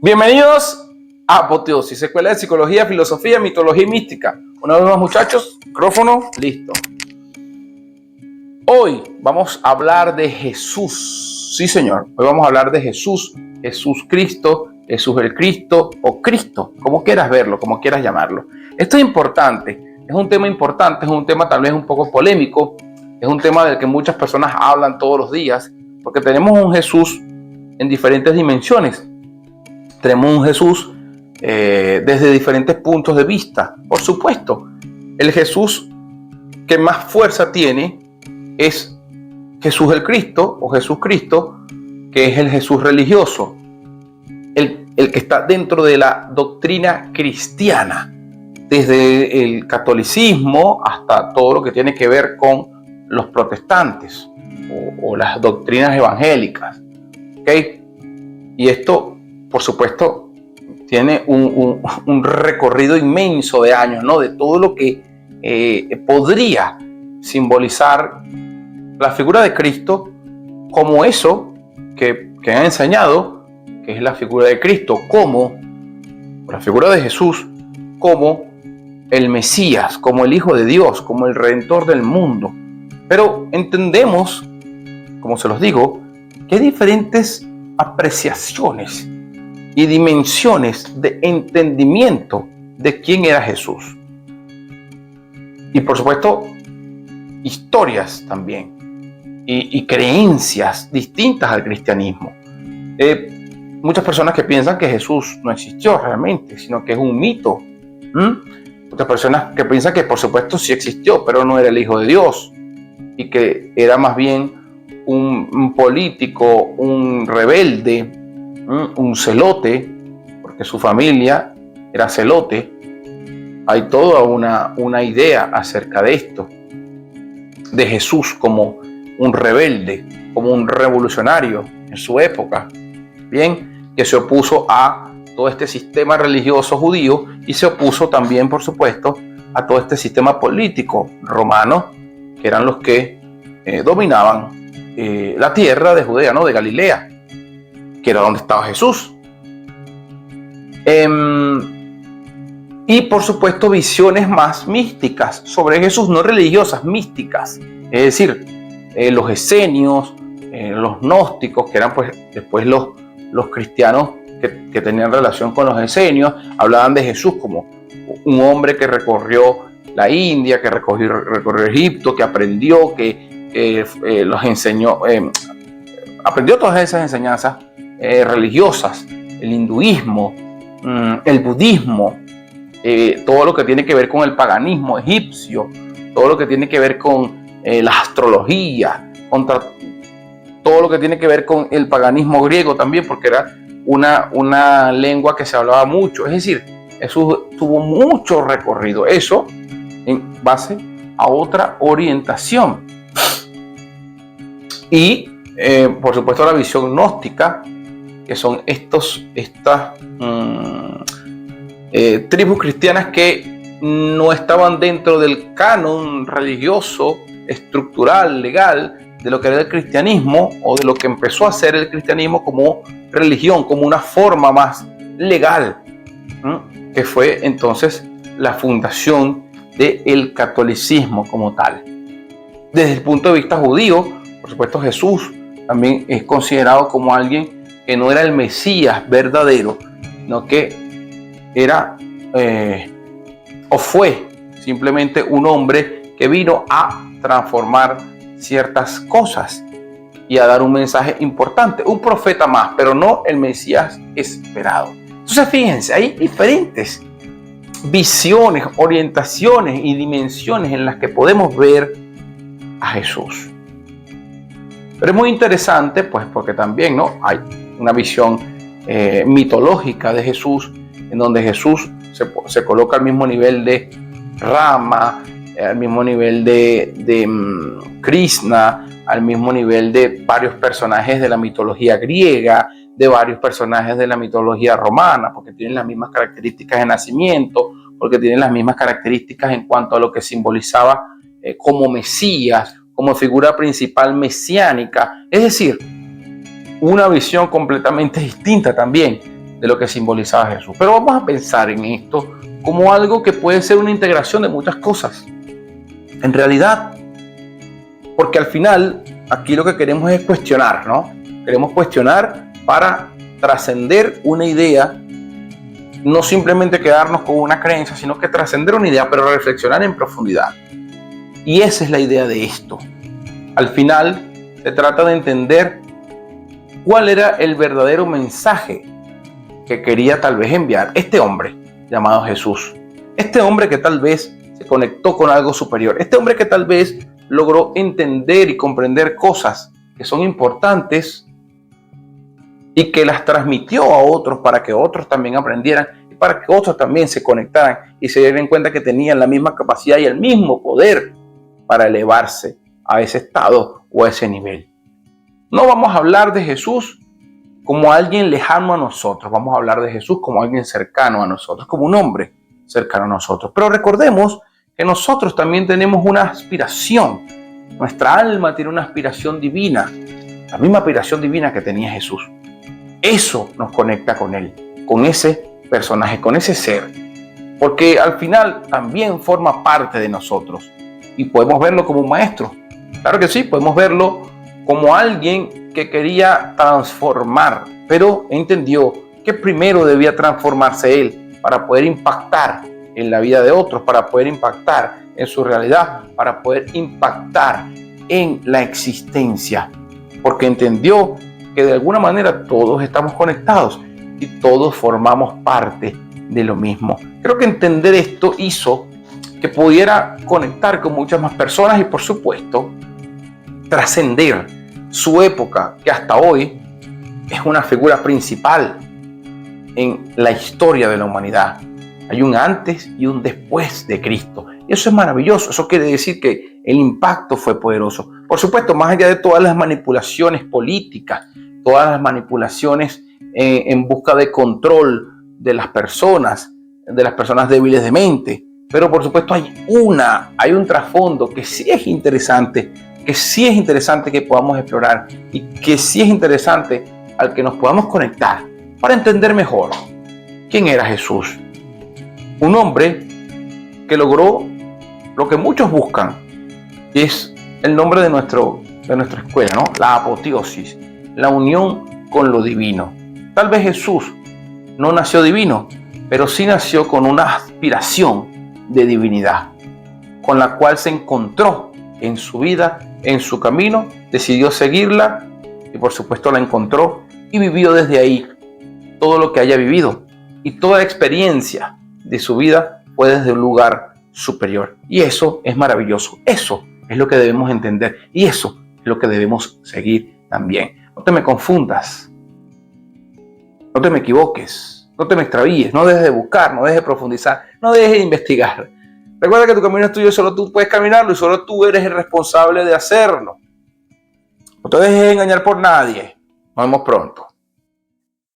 Bienvenidos a Apoteosis, Escuela de Psicología, Filosofía, Mitología y Mística. Una vez más, muchachos, micrófono, listo. Hoy vamos a hablar de Jesús. Sí, señor. Hoy vamos a hablar de Jesús, Jesús Cristo, Jesús el Cristo o Cristo, como quieras verlo, como quieras llamarlo. Esto es importante, es un tema importante, es un tema tal vez un poco polémico, es un tema del que muchas personas hablan todos los días, porque tenemos un Jesús en diferentes dimensiones. Tenemos un Jesús desde diferentes puntos de vista. Por supuesto, el Jesús que más fuerza tiene es Jesús el Cristo o Jesús Cristo, que es el Jesús religioso, el que está dentro de la doctrina cristiana, desde el catolicismo hasta todo lo que tiene que ver con los protestantes o las doctrinas evangélicas. ¿Okay? Y esto, por supuesto, tiene un recorrido inmenso de años, ¿no? De todo lo que podría simbolizar la figura de Cristo como eso que han enseñado, que es la figura de Cristo, como la figura de Jesús, como el Mesías, como el Hijo de Dios, como el Redentor del mundo. Pero entendemos, como se los digo, que hay diferentes apreciaciones y dimensiones de entendimiento de quién era Jesús. Y por supuesto, historias también y creencias distintas al cristianismo. Muchas personas que piensan que Jesús no existió realmente, sino que es un mito. Muchas personas que piensan que por supuesto sí existió, pero no era el Hijo de Dios y que era más bien un político, un rebelde, un celote, porque su familia era celote. Hay toda una idea acerca de esto, de Jesús como un rebelde, como un revolucionario en su época, bien, que se opuso a todo este sistema religioso judío y se opuso también, por supuesto, a todo este sistema político romano, que eran los que dominaban la tierra de Judea, ¿no? De Galilea, que era donde estaba Jesús. Y por supuesto visiones más místicas sobre Jesús, no religiosas, místicas. Es decir, los esenios, los gnósticos, que eran pues después los cristianos que tenían relación con los esenios, hablaban de Jesús como un hombre que recorrió la India, que recorrió Egipto, que aprendió, que los enseñó, aprendió todas esas enseñanzas religiosas, el hinduismo, el budismo, todo lo que tiene que ver con el paganismo egipcio, todo lo que tiene que ver con la astrología, todo lo que tiene que ver con el paganismo griego también, porque era una lengua que se hablaba mucho. Es decir, Jesús tuvo mucho recorrido, eso en base a otra orientación. Y por supuesto la visión gnóstica, que son estas tribus cristianas que no estaban dentro del canon religioso, estructural, legal, de lo que era el cristianismo o de lo que empezó a ser el cristianismo como religión, como una forma más legal, que fue entonces la fundación del catolicismo como tal. Desde el punto de vista judío, por supuesto, Jesús también es considerado como alguien que no era el Mesías verdadero, sino que era o fue simplemente un hombre que vino a transformar ciertas cosas y a dar un mensaje importante, un profeta más, pero no el Mesías esperado. Entonces fíjense, hay diferentes visiones, orientaciones y dimensiones en las que podemos ver a Jesús. Pero es muy interesante, pues, porque también, ¿no?, hay una visión mitológica de Jesús, en donde Jesús se coloca al mismo nivel de Rama, al mismo nivel de Krishna, al mismo nivel de varios personajes de la mitología griega, de varios personajes de la mitología romana, porque tienen las mismas características de nacimiento, porque tienen las mismas características en cuanto a lo que simbolizaba como Mesías, como figura principal mesiánica. Es decir, una visión completamente distinta también de lo que simbolizaba Jesús. Pero vamos a pensar en esto como algo que puede ser una integración de muchas cosas. En realidad, porque al final aquí lo que queremos es cuestionar, ¿no? Queremos cuestionar para trascender una idea, no simplemente quedarnos con una creencia, sino que trascender una idea, pero reflexionar en profundidad. Y esa es la idea de esto. Al final se trata de entender cuál era el verdadero mensaje que quería tal vez enviar este hombre llamado Jesús. Este hombre que tal vez se conectó con algo superior. Este hombre que tal vez logró entender y comprender cosas que son importantes y que las transmitió a otros para que otros también aprendieran y para que otros también se conectaran y se dieran cuenta que tenían la misma capacidad y el mismo poder para elevarse a ese estado o a ese nivel. No vamos a hablar de Jesús como alguien lejano a nosotros, vamos a hablar de Jesús como alguien cercano a nosotros, como un hombre cercano a nosotros. Pero recordemos que nosotros también tenemos una aspiración. Nuestra alma tiene una aspiración divina, la misma aspiración divina que tenía Jesús. Eso nos conecta con él, con ese personaje, con ese ser, porque al final también forma parte de nosotros y podemos verlo como un maestro. Claro que sí, podemos verlo como alguien que quería transformar, pero entendió que primero debía transformarse él para poder impactar en la vida de otros, para poder impactar en su realidad, para poder impactar en la existencia, porque entendió que de alguna manera todos estamos conectados y todos formamos parte de lo mismo. Creo que entender esto hizo que pudiera conectar con muchas más personas y, por supuesto, trascender su época, que hasta hoy es una figura principal en la historia de la humanidad. Hay un antes y un después de Cristo. Y eso es maravilloso. Eso quiere decir que el impacto fue poderoso. Por supuesto, más allá de todas las manipulaciones políticas, todas las manipulaciones en busca de control de las personas débiles de mente. Pero por supuesto hay un trasfondo que sí es interesante, que podamos explorar y que sí es interesante al que nos podamos conectar para entender mejor quién era Jesús. Un hombre que logró lo que muchos buscan, y es el nombre de nuestra escuela, ¿no? La apoteosis, la unión con lo divino. Tal vez Jesús no nació divino, pero sí nació con una aspiración de divinidad, con la cual se encontró en su vida, en su camino, decidió seguirla y por supuesto la encontró y vivió desde ahí todo lo que haya vivido, y toda experiencia de su vida fue desde un lugar superior. Y eso es maravilloso, eso es lo que debemos entender y eso es lo que debemos seguir también. No te me confundas, no te me equivoques, no te me extravíes, no dejes de buscar, no dejes de profundizar, no dejes de investigar. Recuerda que tu camino es tuyo, solo tú puedes caminarlo y solo tú eres el responsable de hacerlo. No te dejes engañar por nadie. Nos vemos pronto.